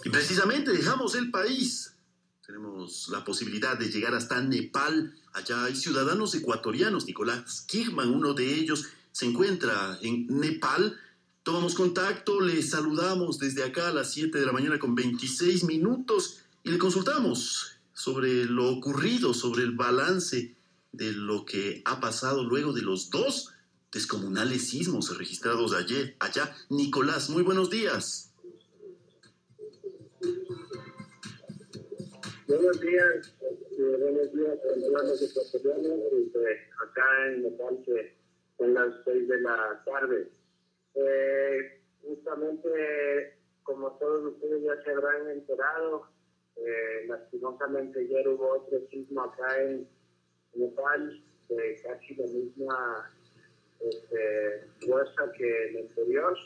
Y precisamente dejamos el país. Tenemos la posibilidad de llegar hasta Nepal. Allá hay ciudadanos ecuatorianos. Nicolás Kirchman, uno de ellos, se encuentra en Nepal. Tomamos contacto, le saludamos desde acá a las 7 de la mañana con 26 minutos y le consultamos sobre lo ocurrido, sobre el balance de lo que ha pasado luego de los dos descomunales sismos registrados ayer allá. Nicolás, muy buenos días. Buenos días, hermanos ecuatorianos, acá en Nepal, que son las 6 de la tarde. Justamente, como todos ustedes ya se habrán enterado, lastimosamente ayer hubo otro sismo acá en Nepal, de casi la misma fuerza que el anterior,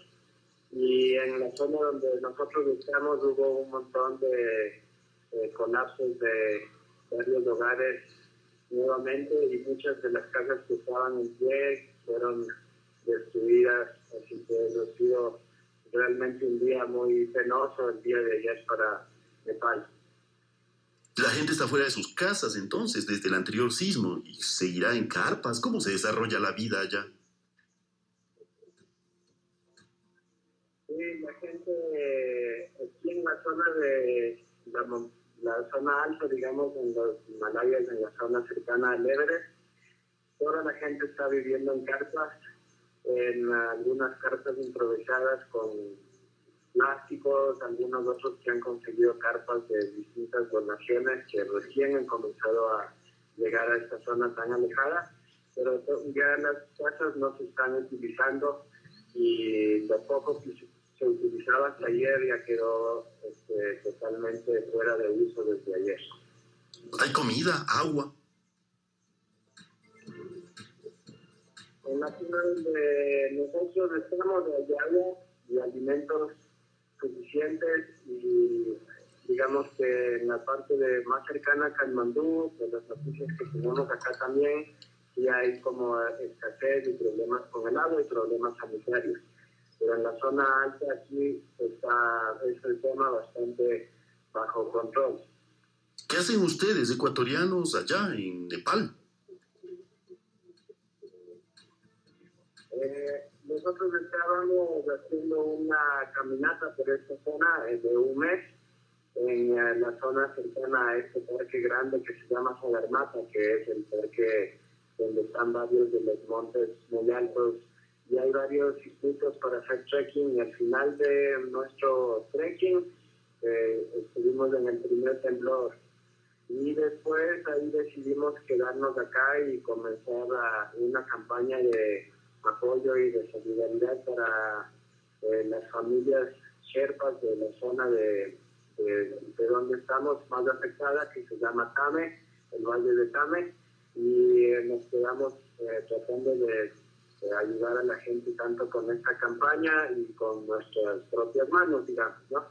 y en la zona donde nosotros estamos hubo un montón de colapsos de varios hogares nuevamente, y muchas de las casas que estaban en pie fueron destruidas, así que ha sido realmente un día muy penoso el día de ayer para Nepal. La gente está fuera de sus casas entonces desde el anterior sismo y seguirá en carpas. ¿Cómo se desarrolla la vida allá? Sí, la gente aquí en la zona de la zona alta, digamos, en los Himalayas, en la zona cercana al Everest, toda la gente está viviendo en carpas, en algunas carpas improvisadas con plásticos, algunos otros que han conseguido carpas de distintas donaciones que recién han comenzado a llegar a esta zona tan alejada, pero ya las casas no se están utilizando, y lo poco que se utilizaba hasta ayer ya quedó totalmente fuera de uso desde ayer. ¿Hay comida, agua? En la zona donde nosotros estamos hay agua y alimentos suficientes, y digamos que en la parte más cercana a Katmandú, de las noticias que tenemos acá también, sí hay como escasez y problemas con el agua y problemas sanitarios. Pero en la zona alta aquí es el tema bastante bajo control. ¿Qué hacen ustedes, ecuatorianos, allá en Nepal? Nosotros estábamos haciendo una caminata por esta zona de un mes, en la zona cercana a este parque grande que se llama Sagarmatha, que es el parque donde están varios de los montes muy altos, y hay varios circuitos para hacer trekking, y al final de nuestro trekking estuvimos en el primer temblor, y después ahí decidimos quedarnos acá y comenzar una campaña de apoyo y de solidaridad para las familias sherpas de la zona de donde estamos más afectada, que se llama Tame, el valle de Tame, y nos quedamos tratando de ayudar a la gente tanto con esta campaña y con nuestras propias manos, digamos, ¿no?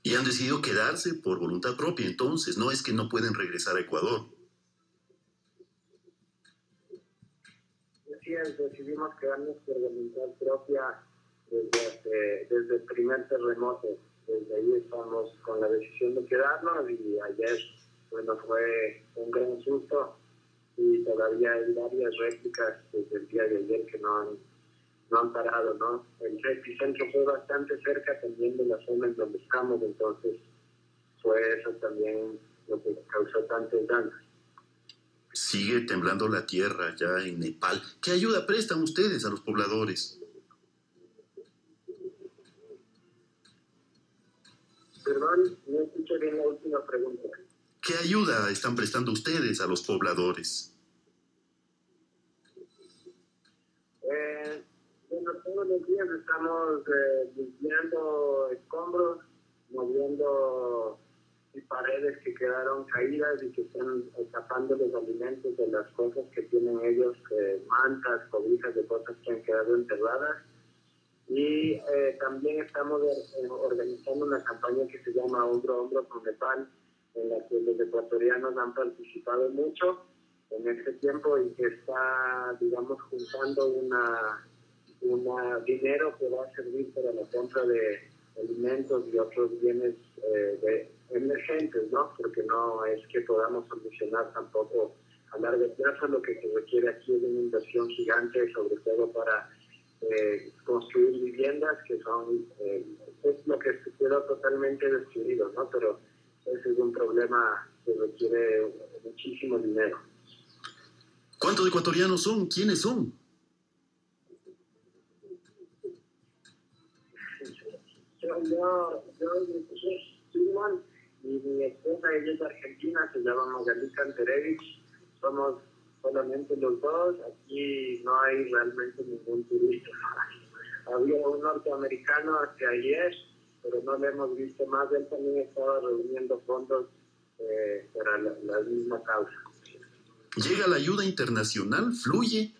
Y han decidido quedarse por voluntad propia, entonces, no es que no pueden regresar a Ecuador. Así es, decidimos quedarnos por voluntad propia desde el primer terremoto. Desde ahí estamos con la decisión de quedarnos, y ayer, bueno, fue un gran susto, y todavía hay varias réplicas desde el día de ayer que no han parado, ¿no? El epicentro fue bastante cerca también de la zona en donde estamos, entonces fue eso también lo que causó tantos daños. Sigue temblando la tierra allá en Nepal. ¿Qué ayuda prestan ustedes a los pobladores? Perdón, no escuché bien la última pregunta. ¿Qué ayuda están prestando ustedes a los pobladores? Bueno, todos los días estamos limpiando escombros, moviendo paredes que quedaron caídas y que están tapando los alimentos de las cosas que tienen ellos, mantas, cobijas de cosas que han quedado enterradas. Y también estamos organizando una campaña que se llama Hombro a Hombro con Nepal, en la que los ecuatorianos han participado mucho en este tiempo, y que está, digamos, juntando una dinero que va a servir para la compra de alimentos y otros bienes emergentes, ¿no? Porque no es que podamos solucionar tampoco a largo plazo. Lo que se requiere aquí es una inversión gigante, sobre todo para construir viviendas que son es lo que se quedó totalmente destruido, ¿no? Pero ese es un problema que requiere muchísimo dinero. ¿Cuántos ecuatorianos son? ¿Quiénes son? Yo soy Simón y mi esposa, ella es argentina, se llama Magali Canterevich. Somos solamente los dos, aquí no hay realmente ningún turista. Había un norteamericano hasta ayer, pero no le hemos visto más. Él también estaba reuniendo fondos para la misma causa. ¿Llega la ayuda internacional? ¿Fluye?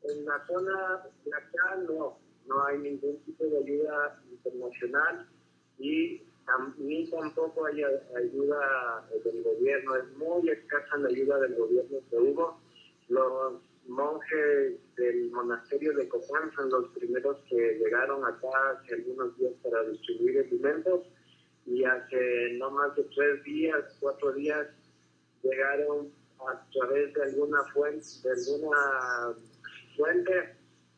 En la zona de acá no hay ningún tipo de ayuda internacional y ni tampoco hay ayuda del gobierno. Es muy escasa la ayuda del gobierno que hubo. Los monjes del monasterio de Copán son los primeros que llegaron acá hace algunos días para distribuir alimentos y hace no más de 3 días, 4 días llegaron a través de alguna fuente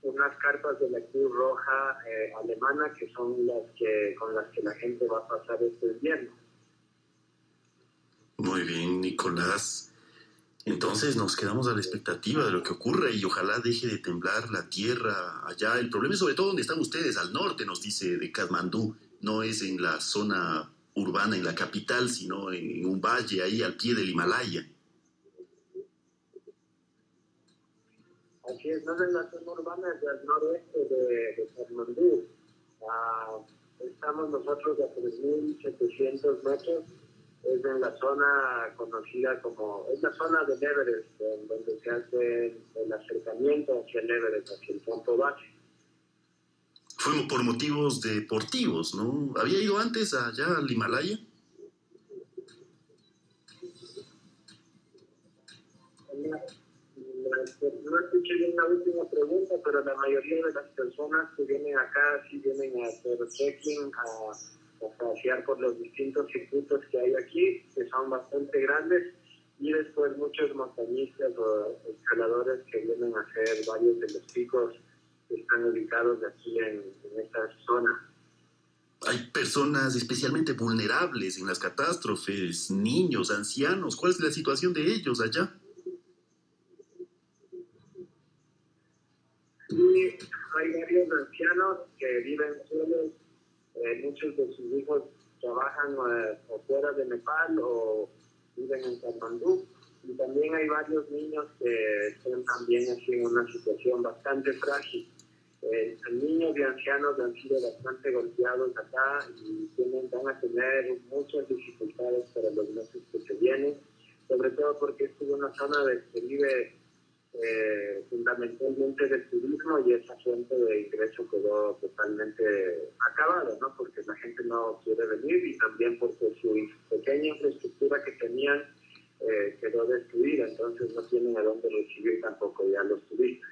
unas cartas de la Cruz Roja alemana que son con las que la gente va a pasar este invierno. Muy bien, Nicolás. Entonces nos quedamos a la expectativa de lo que ocurre y ojalá deje de temblar la tierra allá. El problema es sobre todo donde están ustedes, al norte, nos dice, de Katmandú. No es en la zona urbana, en la capital, sino en un valle ahí al pie del Himalaya. Así es, no es en la zona urbana, es del noroeste de Katmandú. Estamos nosotros a 3.700 metros. Es en la zona conocida como, es la zona del Everest, donde se hace el acercamiento hacia el Everest, hacia el campo base. Fue por motivos deportivos, ¿no? ¿Había ido antes allá al Himalaya? No escuché bien la última pregunta, pero la mayoría de las personas que vienen acá sí vienen a hacer trekking, a pasear por los distintos circuitos que hay aquí, que son bastante grandes, y después muchos montañistas o escaladores que vienen a hacer varios de los picos que están ubicados aquí en esta zona. Hay personas especialmente vulnerables en las catástrofes, niños, ancianos. ¿Cuál es la situación de ellos allá? Y hay varios ancianos que viven solos, muchos de sus hijos trabajan fuera de Nepal o viven en Katmandú. Y también hay varios niños que están también así en una situación bastante frágil. Niños y ancianos han sido bastante golpeados acá y van a tener muchas dificultades para los meses que se vienen, sobre todo porque esta es una zona que vive fundamentalmente del turismo y esa fuente de ingreso quedó totalmente acabada, ¿no? Porque la gente no quiere venir y también porque su pequeña infraestructura que tenían quedó destruida, entonces no tienen a dónde recibir tampoco ya los turistas.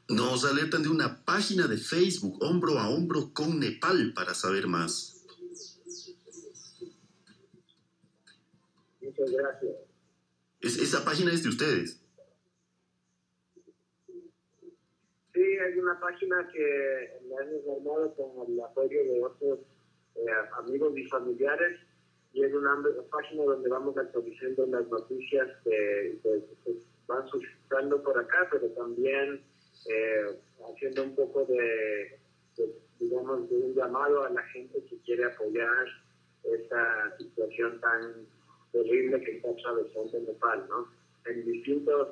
Nos alertan de una página de Facebook, Hombro a Hombro con Nepal, para saber más. Muchas gracias. Esa página es de ustedes. Sí, hay una página que la hemos armado con el apoyo de otros amigos y familiares y es una página donde vamos actualizando las noticias que van suscitando por acá, pero también haciendo un poco digamos, de un llamado a la gente que quiere apoyar esta situación tan terrible que está atravesando Nepal, ¿no? En distintos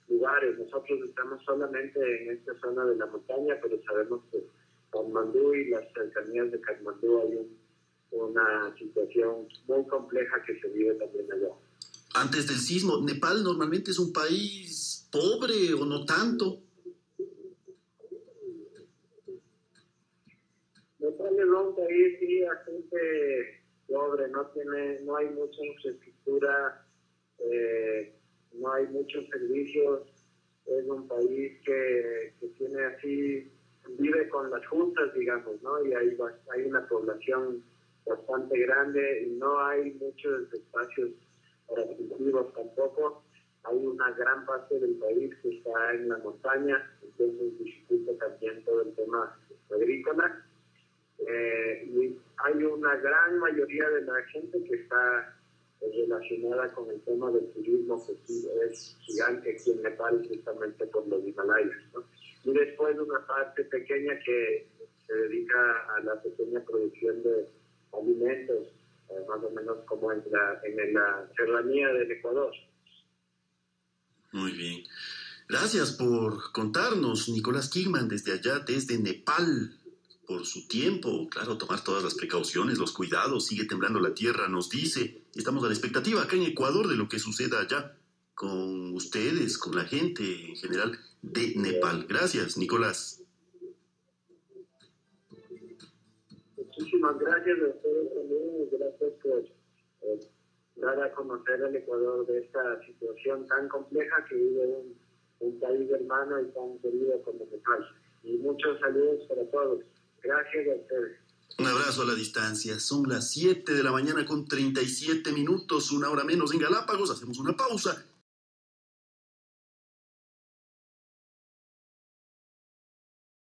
lugares. Nosotros estamos solamente en esta zona de la montaña, pero sabemos que Katmandú y las cercanías de Katmandú hay una situación muy compleja que se vive también allá. Antes del sismo, ¿Nepal normalmente es un país pobre o no tanto? Nepal es un país sí, bastante pobre, no hay mucha infraestructura, no hay muchos servicios, es un país que tiene así, vive con las juntas, digamos, ¿no? Y hay una población bastante grande y no hay muchos espacios para cultivos tampoco. Hay una gran parte del país que está en la montaña, entonces dificulta también todo el tema agrícola. Y hay una gran mayoría de la gente que está relacionada con el tema del turismo, que sí es gigante aquí en Nepal, justamente por los Himalayas, ¿no? Y después una parte pequeña que se dedica a la pequeña producción de alimentos, más o menos como en la serranía del Ecuador. Muy bien. Gracias por contarnos, Nicolás Kingman, desde allá, desde Nepal, por su tiempo. Claro, tomar todas las precauciones, los cuidados, sigue temblando la tierra, nos dice. Estamos a la expectativa acá en Ecuador de lo que suceda allá con ustedes, con la gente en general de Nepal. Gracias, Nicolás. Muchísimas gracias a ustedes también y gracias por dar a conocer al Ecuador de esta situación tan compleja que vive un país hermano y tan querido como Nepal. Y muchos saludos para todos. Gracias a ustedes. Un abrazo a la distancia. Son las 7 de la mañana con 37 minutos, una hora menos en Galápagos. Hacemos una pausa